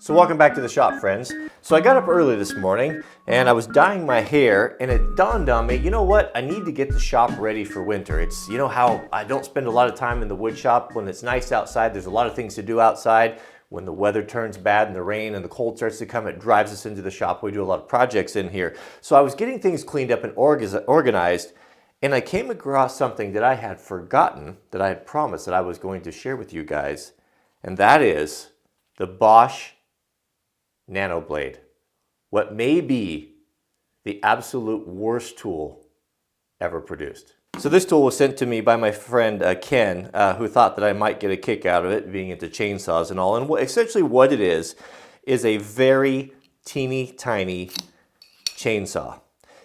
So welcome back to the shop, friends. So I got up early this morning and I was dyeing my hair, and it dawned on me, you know what? I need to get the shop ready for winter. It's, you know how I don't spend a lot of time in the wood shop when it's nice outside. There's a lot of things to do outside. When the weather turns bad and the rain and the cold starts to come, it drives us into the shop. We do a lot of projects in here. So I was getting things cleaned up and organized, and I came across something that I had forgotten, that I had promised that I was going to share with you guys, and that is the Bosch NanoBlade. What may be the absolute worst tool ever produced. So this tool was sent to me by my friend Ken, who thought that I might get a kick out of it, being into chainsaws and all. And essentially what it is a very teeny tiny chainsaw.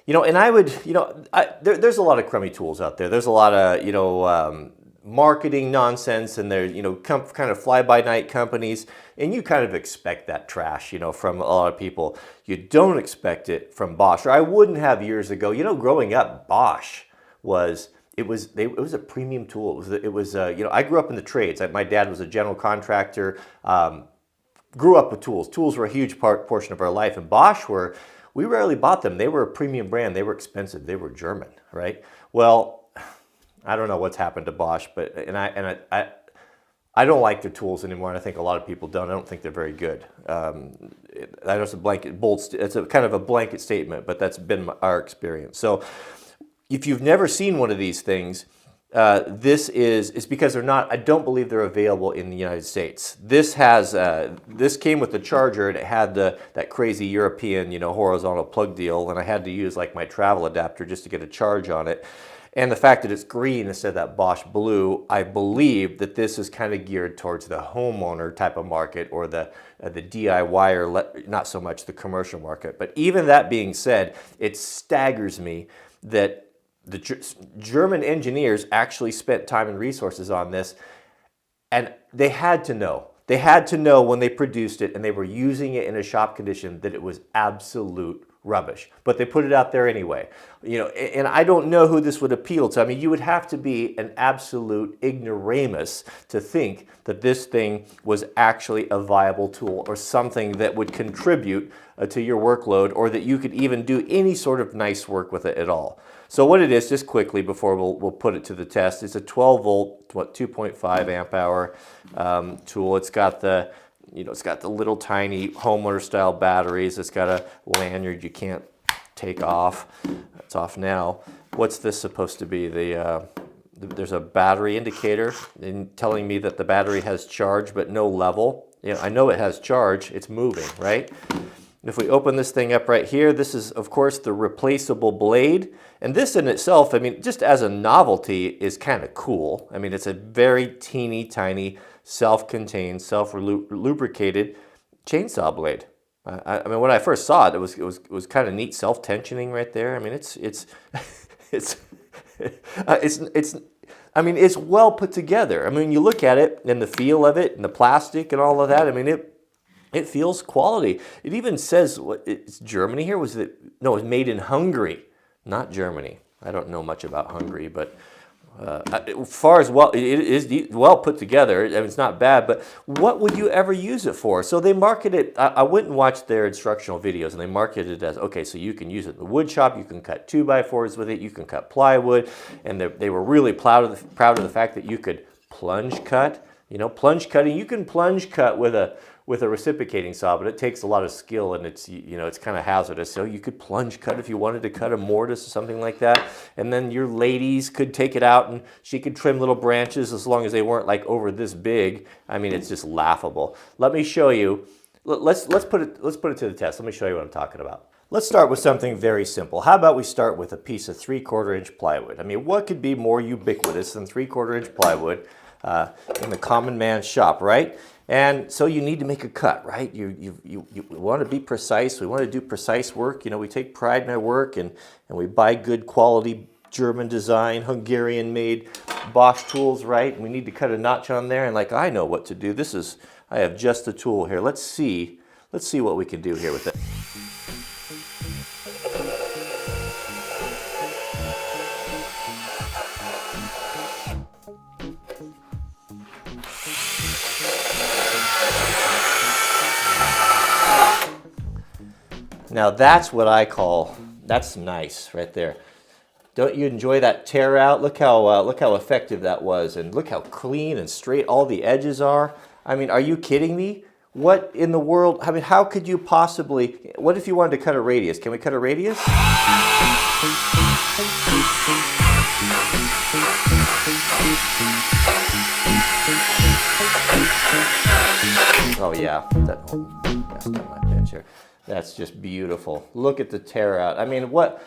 You know, and I would, you know, there's a lot of crummy tools out there. There's a lot of, you know, marketing nonsense, and they're, you know, kind of fly-by-night companies, and you kind of expect that trash, you know, from a lot of people. You don't expect it from Bosch, or I wouldn't have years ago. You know, growing up, Bosch was a premium tool. It was you know, I grew up in the trades. My dad was a general contractor. Grew up with tools. Tools were a huge portion of our life, and Bosch we rarely bought them. They were a premium brand. They were expensive. They were German, right? Well, I don't know what's happened to Bosch, but I don't like their tools anymore, and I think a lot of people don't. I don't think they're very good. I know it's it's a kind of a blanket statement, but that's been our experience. So if you've never seen one of these things, it's because they're not. I don't believe they're available in the United States. This came with the charger, and it had that crazy European, you know, horizontal plug deal, and I had to use like my travel adapter just to get a charge on it. And the fact that it's green instead of that Bosch blue, I believe that this is kind of geared towards the homeowner type of market, or the DIYer, not so much the commercial market. But even that being said, it staggers me that the German engineers actually spent time and resources on this, and they had to know. They had to know when they produced it and they were using it in a shop condition that it was absolute rubbish, but they put it out there anyway. You know, and I don't know who this would appeal to. I mean, you would have to be an absolute ignoramus to think that this thing was actually a viable tool, or something that would contribute to your workload, or that you could even do any sort of nice work with it at all. So what it is, just quickly before we'll put it to the test, it's a 12 volt, 2.5 amp hour tool. It's got the, you know, it's got the little tiny homeowner style batteries. It's got a lanyard you can't take off. It's off now. What's this supposed to be? There's a battery indicator telling me that the battery has charge but no level. You know, I know it has charge. It's moving, right? If we open this thing up right here, this is, of course, the replaceable blade. And this in itself, I mean, just as a novelty, is kind of cool. I mean, it's a very teeny tiny, self-contained, self-lubricated chainsaw blade. I mean, when I first saw it, it was kind of neat, self-tensioning right there. I mean, it's I mean, it's well put together. I mean, you look at it and the feel of it and the plastic and all of that. I mean, it feels quality. It even says, it's Germany here? No, it was made in Hungary, not Germany. I don't know much about Hungary, but as far as it is well put together. I mean, it's not bad, but what would you ever use it for? So they market it, I went and watched their instructional videos, and they marketed it as, okay, so you can use it in the wood shop, you can cut 2x4s with it, you can cut plywood, and they were really proud of the fact that you could plunge cut. You know, plunge cutting, you can plunge cut with a reciprocating saw, but it takes a lot of skill, and it's, you know, it's kind of hazardous. So you could plunge cut if you wanted to cut a mortise or something like that. And then your ladies could take it out and she could trim little branches, as long as they weren't like over this big. I mean, it's just laughable. Let me show you. Let's put it to the test. Let me show you what I'm talking about. Let's start with something very simple. How about we start with a piece of 3/4 inch plywood? I mean, what could be more ubiquitous than 3/4 inch plywood in the common man's shop, right? And so you need to make a cut, right? You want to be precise. We want to do precise work. You know, we take pride in our work, and we buy good quality German design, Hungarian made Bosch tools, right? And we need to cut a notch on there, and like, I know what to do. I have just the tool here. Let's see what we can do here with it. Now that's what I call, that's nice right there. Don't you enjoy that tear out? Look how effective that was, and look how clean and straight all the edges are. I mean, are you kidding me? What in the world? I mean, how could you possibly? What if you wanted to cut a radius? Can we cut a radius? Oh yeah, that's on my bench here. That's just beautiful. Look at the tear out. I mean, what?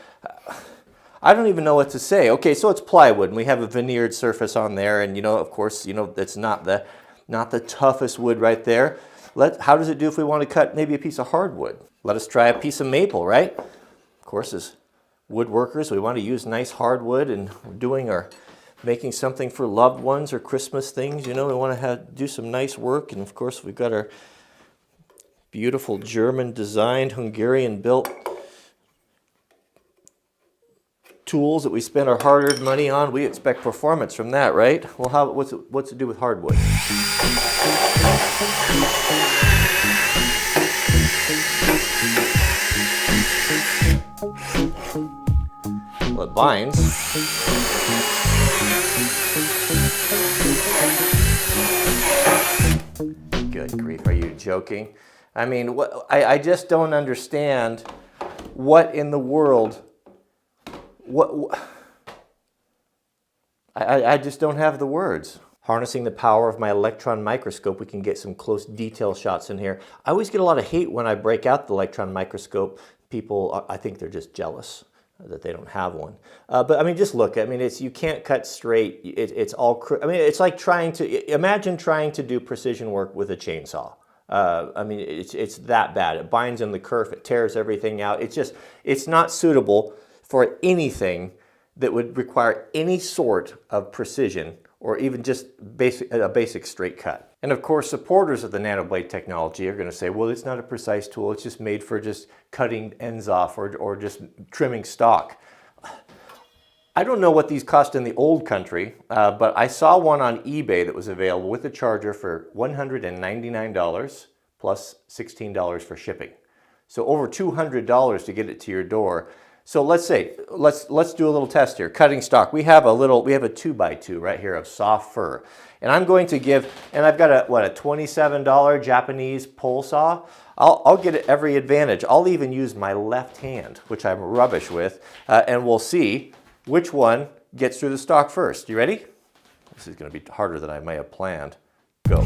I don't even know what to say. Okay, so it's plywood, and we have a veneered surface on there, and of course, it's not the toughest wood right there. How does it do if we want to cut maybe a piece of hardwood? Let us try a piece of maple, right? Of course, as woodworkers, we want to use nice hardwood, and we're making something for loved ones or Christmas things. We want to do some nice work, and of course, we've got our beautiful German-designed, Hungarian-built tools that we spend our hard-earned money on. We expect performance from that, right? Well, what's it do with hardwood? Well, it binds. Good grief, are you joking? I mean, I just don't understand what in the world. I just don't have the words. Harnessing the power of my electron microscope, we can get some close detail shots in here. I always get a lot of hate when I break out the electron microscope. People, I think they're just jealous that they don't have one. But I mean, just look. I mean, you can't cut straight. It's all. I mean, it's like imagine trying to do precision work with a chainsaw. I mean, it's that bad. It binds in the kerf. It tears everything out. It's not suitable for anything that would require any sort of precision or even just a basic straight cut. And of course, supporters of the nanoblade technology are going to say, well, it's not a precise tool. It's just made for just cutting ends off or just trimming stock. I don't know what these cost in the old country, but I saw one on eBay that was available with a charger for $199 plus $16 for shipping. So over $200 to get it to your door. So let's do a little test here. Cutting stock. We have a 2x2 right here of soft fir. And I'm going to and I've got a $27 Japanese pole saw. I'll get every advantage. I'll even use my left hand, which I'm rubbish with, and we'll see which one gets through the stock first. You ready? This is going to be harder than I may have planned. Go.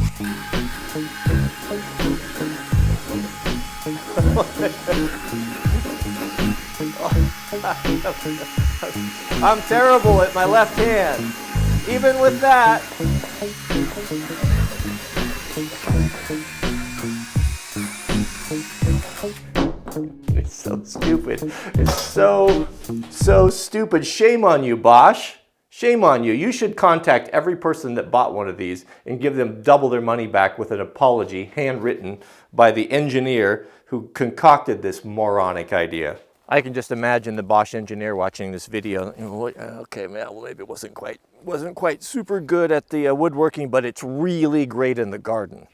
I'm terrible at my left hand. Even with that. It's so stupid. It's so stupid. Shame on you, Bosch. Shame on you. You should contact every person that bought one of these and give them double their money back with an apology handwritten by the engineer who concocted this moronic idea. I can just imagine the Bosch engineer watching this video. Okay, well, maybe it wasn't quite super good at the woodworking, but it's really great in the garden.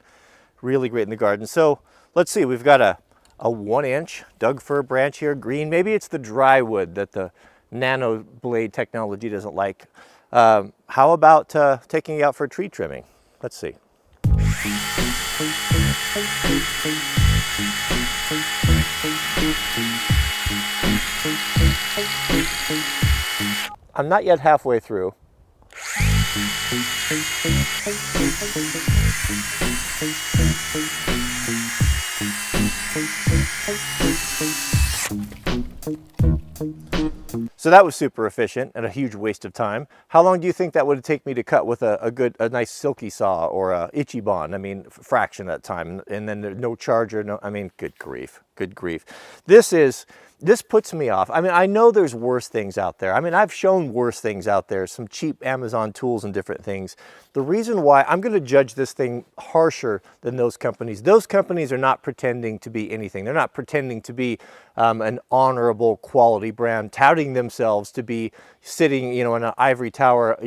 Really great in the garden. So let's see. We've got a 1-inch Doug fir branch here, green. Maybe it's the dry wood that the nano blade technology doesn't like. How about taking it out for tree trimming? Let's see. I'm not yet halfway through. So that was super efficient and a huge waste of time. How long do you think that would take me to cut with a nice silky saw or a Ichiban? I mean, fraction of that time, and then no charger. I mean, good grief, good grief. This puts me off. I mean, I know there's worse things out there. I mean, I've shown worse things out there, some cheap Amazon tools and different things. The reason why I'm going to judge this thing harsher than those companies are not pretending to be anything. They're not pretending to be an honorable quality brand, touting themselves to be sitting, in an ivory tower,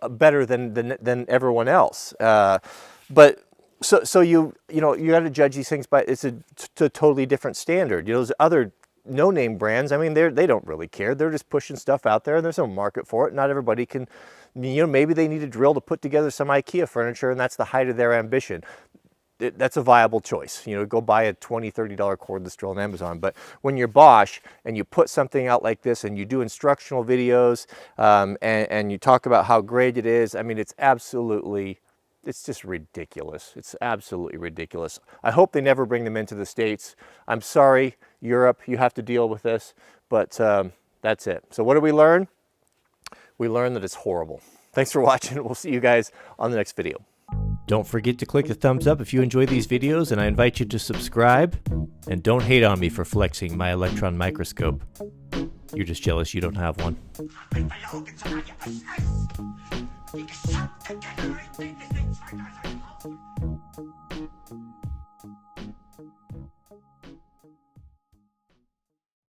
better than everyone else. But so you got to judge these things by it's a totally different standard. Those other no-name brands, I mean, they don't really care. They're just pushing stuff out there, and there's no market for it. Not everybody can, you know, maybe they need a drill to put together some IKEA furniture, and that's the height of their ambition. That's a viable choice. You know, go buy a $20, $30 cordless drill on Amazon. But when you're Bosch and you put something out like this and you do instructional videos and you talk about how great it is, I mean, it's just ridiculous. It's absolutely ridiculous. I hope they never bring them into the States. I'm sorry, Europe, you have to deal with this, but that's it. So what did we learn? We learned that it's horrible. Thanks for watching. We'll see you guys on the next video. Don't forget to click the thumbs up if you enjoy these videos, and I invite you to subscribe. And don't hate on me for flexing my electron microscope. You're just jealous you don't have one.